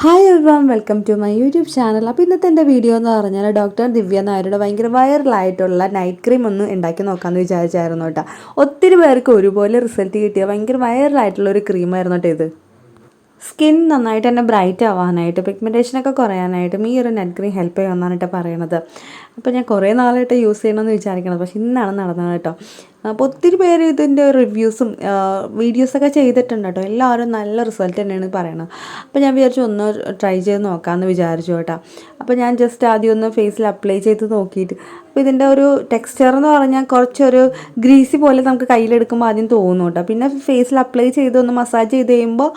Hi everyone, welcome to my YouTube channel. അപ്പോൾ ഇന്നത്തെ എൻ്റെ വീഡിയോ എന്ന് പറഞ്ഞാൽ ഡോക്ടർ ദിവ്യ നായരുടെ ഭയങ്കര വൈറലായിട്ടുള്ള നൈറ്റ് ക്രീം ഒന്ന് ഉണ്ടാക്കി നോക്കാമെന്ന് വിചാരിച്ചായിരുന്നു കേട്ടോ. ഒത്തിരി പേർക്ക് ഒരുപോലെ റിസൾട്ട് കിട്ടിയ ഭയങ്കര വൈറലായിട്ടുള്ള ഒരു ക്രീമായിരുന്നു കേട്ടോ ഇത്. സ്കിൻ നന്നായിട്ട് തന്നെ ബ്രൈറ്റ് ആവാനായിട്ട്, പിഗ്മെൻറ്റേഷനൊക്കെ കുറയാനായിട്ടും ഈ ഒരു നൈറ്റ് ക്രീം ഹെൽപ്പ് ചെയ്യുമെന്നാണ് കേട്ടോ പറയണത്. അപ്പോൾ ഞാൻ കുറേ നാളായിട്ട് യൂസ് ചെയ്യണമെന്ന് വിചാരിക്കണം, പക്ഷേ ഇന്നാണ് നടന്നത് കേട്ടോ. അപ്പോൾ ഒത്തിരി പേര് ഇതിൻ്റെ റിവ്യൂസും വീഡിയോസൊക്കെ ചെയ്തിട്ടുണ്ട് കേട്ടോ. എല്ലാവരും നല്ല റിസൾട്ട് തന്നെയാണ് പറയണത്. അപ്പോൾ ഞാൻ വിചാരിച്ചു ഒന്ന് ട്രൈ ചെയ്ത് നോക്കാമെന്ന് വിചാരിച്ചു കേട്ടോ. അപ്പോൾ ഞാൻ ജസ്റ്റ് ആദ്യം ഒന്ന് ഫേസിൽ അപ്ലൈ ചെയ്ത് നോക്കിയിട്ട്, അപ്പോൾ ഇതിൻ്റെ ഒരു ടെക്സ്ചർ എന്ന് പറഞ്ഞാൽ കുറച്ചൊരു ഗ്രീസി പോലെ നമുക്ക് കയ്യിലെടുക്കുമ്പോൾ ആദ്യം തോന്നും കേട്ടോ. പിന്നെ ഫേസിൽ അപ്ലൈ ചെയ്ത് ഒന്ന് മസാജ് ചെയ്ത് കഴിയുമ്പോൾ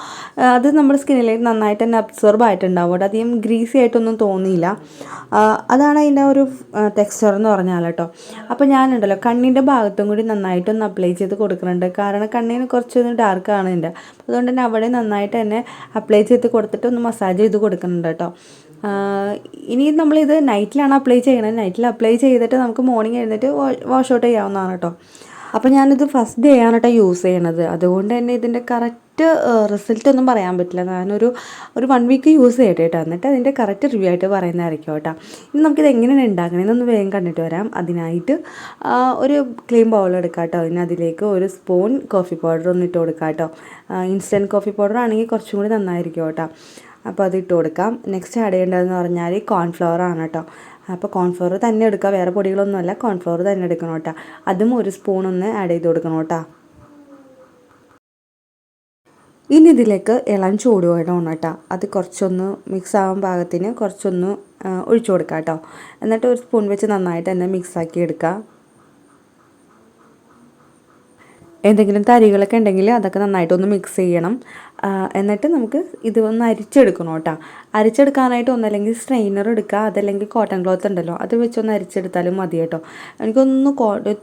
അത് നമ്മുടെ സ്കിന്നിലേക്ക് നന്നായിട്ട് തന്നെ അബ്സോർബ് ആയിട്ടുണ്ടാവും കേട്ടോ. അധികം ഗ്രീസി ആയിട്ടൊന്നും തോന്നിയില്ല. അതാണ് അതിൻ്റെ ഒരു ടെക്സ്ചർ എന്ന് പറഞ്ഞാൽ കേട്ടോ. അപ്പോൾ ഞാനുണ്ടല്ലോ കണ്ണിൻ്റെ ഭാഗത്തും കൂടി നന്നായിട്ടൊന്ന് അപ്ലൈ ചെയ്ത് കൊടുക്കുന്നുണ്ട്. കാരണം കണ്ണിന് കുറച്ചൊന്ന് ഡാർക്കാണ് എൻ്റെ, അതുകൊണ്ട് തന്നെ അവിടെ നന്നായിട്ട് തന്നെ അപ്ലൈ ചെയ്ത് കൊടുത്തിട്ട് ഒന്ന് മസാജ് ചെയ്ത് കൊടുക്കുന്നുണ്ട് കേട്ടോ. ഇനി നമ്മളിത് നൈറ്റിലാണ് അപ്ലൈ ചെയ്യണത്. നൈറ്റിൽ അപ്ലൈ ചെയ്തിട്ട് നമുക്ക് മോർണിംഗ് എഴുന്നേറ്റ് വാഷ് ഔട്ട് ചെയ്യാവുന്നതാണ് കേട്ടോ. അപ്പോൾ ഞാനിത് ഫസ്റ്റ് ഡേ ആണ് കേട്ടോ യൂസ് ചെയ്യണത്. അതുകൊണ്ട് തന്നെ ഇതിൻ്റെ കറക്റ്റ് റിസൾട്ട് ഒന്നും പറയാൻ പറ്റില്ല. ഞാനൊരു 1 വീക്ക് യൂസ് ചെയ്യട്ടെ കേട്ടോ, എന്നിട്ട് അതിൻ്റെ കറക്റ്റ് റിവ്യൂ ആയിട്ട് പറയുന്നതായിരിക്കും കേട്ടോ. ഇനി നമുക്കിത് എങ്ങനെയാണ് ഉണ്ടാക്കണമെന്നൊന്ന് വേഗം കണ്ടിട്ട് വരാം. അതിനായിട്ട് ഒരു ക്ലീൻ ബൗൾ എടുക്കാം കേട്ടോ. ഇനി അതിലേക്ക് 1 സ്പൂൺ കോഫി പൗഡർ ഒന്ന് ഇട്ട് കൊടുക്കാം കേട്ടോ. ഇൻസ്റ്റൻറ്റ് കോഫി പൗഡർ ആണെങ്കിൽ കുറച്ചും കൂടി നന്നായിരിക്കും കേട്ടോ. അപ്പോൾ അത് ഇട്ട് കൊടുക്കാം. നെക്സ്റ്റ് ആഡ് ചെയ്യേണ്ടതെന്ന് പറഞ്ഞാൽ കോൺഫ്ലവർ ആണ് കേട്ടോ. അപ്പോൾ കോൺഫ്ലവർ തന്നെ എടുക്കുക, വേറെ പൊടികളൊന്നുമല്ല, കോൺഫ്ലവർ തന്നെ എടുക്കണം കേട്ടോ. അതും 1 സ്പൂൺ ഒന്ന് ആഡ് ചെയ്ത് കൊടുക്കണം കേട്ടോ. ഇനി ഇതിലേക്ക് ഇളം ചൂടുവെള്ളം കേട്ടോ. അത് കുറച്ചൊന്ന് മിക്സ് ആവാൻ പാകത്തിന് കുറച്ചൊന്ന് ഒഴിച്ചു കൊടുക്കാം കേട്ടോ. എന്നിട്ട് 1 സ്പൂൺ വെച്ച് നന്നായിട്ട് തന്നെ മിക്സാക്കി എടുക്കുക. എന്തെങ്കിലും തരികളൊക്കെ ഉണ്ടെങ്കിൽ അതൊക്കെ നന്നായിട്ടൊന്ന് മിക്സ് ചെയ്യണം. എന്നിട്ട് നമുക്ക് ഇത് ഒന്ന് അരിച്ചെടുക്കണം കേട്ടോ. അരിച്ചെടുക്കാനായിട്ട് ഒന്നല്ലെങ്കിൽ സ്ട്രെയിനർ എടുക്കുക, അതല്ലെങ്കിൽ കോട്ടൺ ക്ലോത്ത് ഉണ്ടല്ലോ അത് വെച്ചൊന്ന് അരിച്ചെടുത്താലും മതി കേട്ടോ. എനിക്കൊന്ന്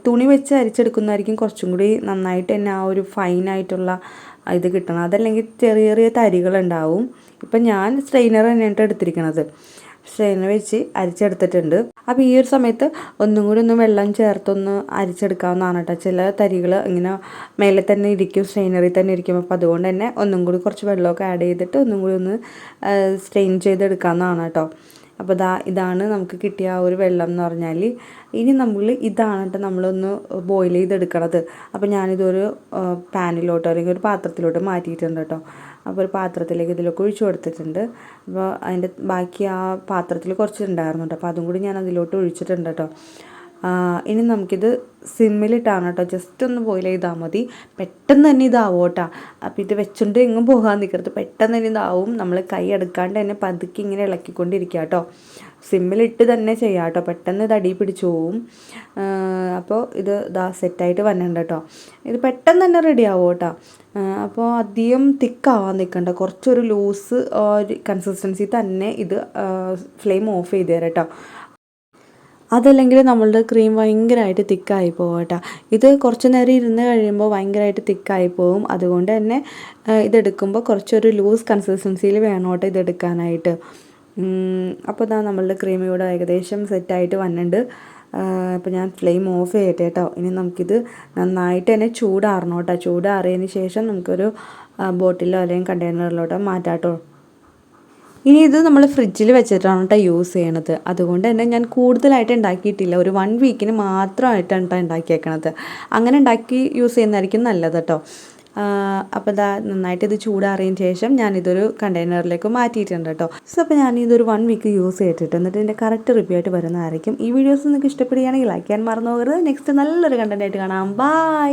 തുണി വെച്ച് അരിച്ചെടുക്കുന്നതായിരിക്കും കുറച്ചും കൂടി നന്നായിട്ട് തന്നെ ആ ഒരു ഫൈനായിട്ടുള്ള ഇത് കിട്ടണം. അതല്ലെങ്കിൽ ചെറിയ ചെറിയ തരികളുണ്ടാവും. ഇപ്പം ഞാൻ സ്ട്രെയിനർ തന്നെയാണ് എടുത്തിരിക്കണത്. സ്ട്രെയിനർ വെച്ച് അരിച്ചെടുത്തിട്ടുണ്ട്. അപ്പോൾ ഈ ഒരു സമയത്ത് ഒന്നും കൂടി ഒന്ന് വെള്ളം ചേർത്തൊന്ന് അരിച്ചെടുക്കാവുന്നതാണ് കേട്ടോ. ചില തരികൾ ഇങ്ങനെ മേലെ തന്നെ ഇരിക്കും, സ്ട്രെയിനറിൽ തന്നെ ഇരിക്കും. അപ്പോൾ അതുകൊണ്ട് തന്നെ ഒന്നും കൂടി കുറച്ച് വെള്ളമൊക്കെ ആഡ് ചെയ്തിട്ട് ഒന്നും കൂടി ഒന്ന് സ്ട്രെയിൻ ചെയ്തെടുക്കാവുന്നതാണ് കേട്ടോ. അപ്പോൾ ഇതാണ് നമുക്ക് കിട്ടിയ ആ ഒരു വെള്ളം എന്ന് പറഞ്ഞാൽ. ഇനി ഇതാണ് കേട്ടോ നമ്മളൊന്ന് ബോയിൽ ചെയ്തെടുക്കണത്. അപ്പോൾ ഞാനിതൊരു പാനിലോട്ടോ അല്ലെങ്കിൽ ഒരു പാത്രത്തിലോട്ട് മാറ്റിയിട്ടുണ്ട് കേട്ടോ. അപ്പോൾ ഒരു പാത്രത്തിലേക്ക് ഇതിലൊക്കെ ഒഴിച്ചു കൊടുത്തിട്ടുണ്ട്. അപ്പോൾ അതിൻ്റെ ബാക്കി ആ പാത്രത്തിൽ കുറച്ചുണ്ടായിരുന്നു കേട്ടോ. അപ്പോൾ അതും കൂടി ഞാൻ അതിലോട്ട് ഒഴിച്ചിട്ടുണ്ട് കേട്ടോ. ഇനി നമുക്കിത് സിമ്മിലിട്ടാണ് കേട്ടോ ജസ്റ്റ് ഒന്ന് ബോയിൽ ചെയ്താൽ മതി. പെട്ടെന്ന് തന്നെ ഇതാവും കേട്ടോ. അപ്പോൾ ഇത് വെച്ചുകൊണ്ട് എങ്ങും പോകാൻ നിൽക്കരുത്, പെട്ടെന്ന് തന്നെ ഇതാവും. നമ്മൾ കൈ എടുക്കാണ്ട് തന്നെ പതുക്കെ ഇങ്ങനെ ഇളക്കിക്കൊണ്ടിരിക്കുക കേട്ടോ. സിമ്മിലിട്ട് തന്നെ ചെയ്യാം കേട്ടോ, പെട്ടെന്ന് ഇത് അടി പിടിച്ചു പോവും. അപ്പോൾ ഇത് സെറ്റായിട്ട് വന്നിട്ടുണ്ട് കേട്ടോ. ഇത് പെട്ടെന്ന് തന്നെ റെഡി ആവും കേട്ടോ. അപ്പോൾ അധികം തിക്കാവാൻ നിൽക്കണ്ട, കുറച്ചൊരു ലൂസ് കൺസിസ്റ്റൻസി തന്നെ ഇത് ഫ്ലെയിം ഓഫ് ചെയ്ത് തരാം കേട്ടോ. അതല്ലെങ്കിൽ നമ്മളുടെ ക്രീം ഭയങ്കരമായിട്ട് തിക്കായി പോകും കേട്ടോ. ഇത് കുറച്ച് നേരം ഇരുന്ന് കഴിയുമ്പോൾ ഭയങ്കരമായിട്ട് തിക്കായി പോകും. അതുകൊണ്ട് തന്നെ ഇതെടുക്കുമ്പോൾ കുറച്ചൊരു ലൂസ് കൺസിസ്റ്റൻസിയിൽ വേണം കേട്ടോ ഇതെടുക്കാനായിട്ട്. അപ്പോൾ നമ്മളുടെ ക്രീം ഇവിടെ ഏകദേശം സെറ്റായിട്ട് വന്നിട്ടുണ്ട്. അപ്പോൾ ഞാൻ ഫ്ലെയിം ഓഫ് ചെയ്യട്ടെ കേട്ടോ. ഇനി നമുക്കിത് നന്നായിട്ട് തന്നെ ചൂടാറണം കേട്ടോ. ചൂടാറിയതിന് ശേഷം നമുക്കൊരു ബോട്ടിലോ അല്ലെങ്കിൽ കണ്ടെയ്നറിലോട്ടോ മാറ്റാം കേട്ടോ. ഇനി ഇത് നമ്മൾ ഫ്രിഡ്ജിൽ വെച്ചിട്ടാണ് കേട്ടോ യൂസ് ചെയ്യണത്. അതുകൊണ്ട് തന്നെ ഞാൻ കൂടുതലായിട്ട് ഉണ്ടാക്കിയിട്ടില്ല, ഒരു 1 വീക്കിന് മാത്രമായിട്ടാണ് കേട്ടോ ഉണ്ടാക്കിയേക്കണത്. അങ്ങനെ ഉണ്ടാക്കി യൂസ് ചെയ്യുന്നതായിരിക്കും നല്ലത് കേട്ടോ. അപ്പോൾ നന്നായിട്ട് ഇത് ചൂടാറിയതിന് ശേഷം ഞാനിതൊരു കണ്ടെയ്നറിലേക്ക് മാറ്റിയിട്ടുണ്ട് കേട്ടോ. അപ്പോൾ ഞാനിതൊരു 1 വീക്ക് യൂസ് ചെയ്തിട്ട് എന്നിട്ട് ഇതിൻ്റെ കറക്റ്റ് റിവ്യൂ ആയിട്ട് വരുന്നതായിരിക്കും. ഈ വീഡിയോസ് നിങ്ങൾക്ക് ഇഷ്ടപ്പെടുകയാണെങ്കിൽ ലൈക്ക് ചെയ്യാൻ മറന്നു പോകരുത്. നെക്സ്റ്റ് നല്ലൊരു കണ്ടൻറ്റായിട്ട് കാണാം. ബൈ.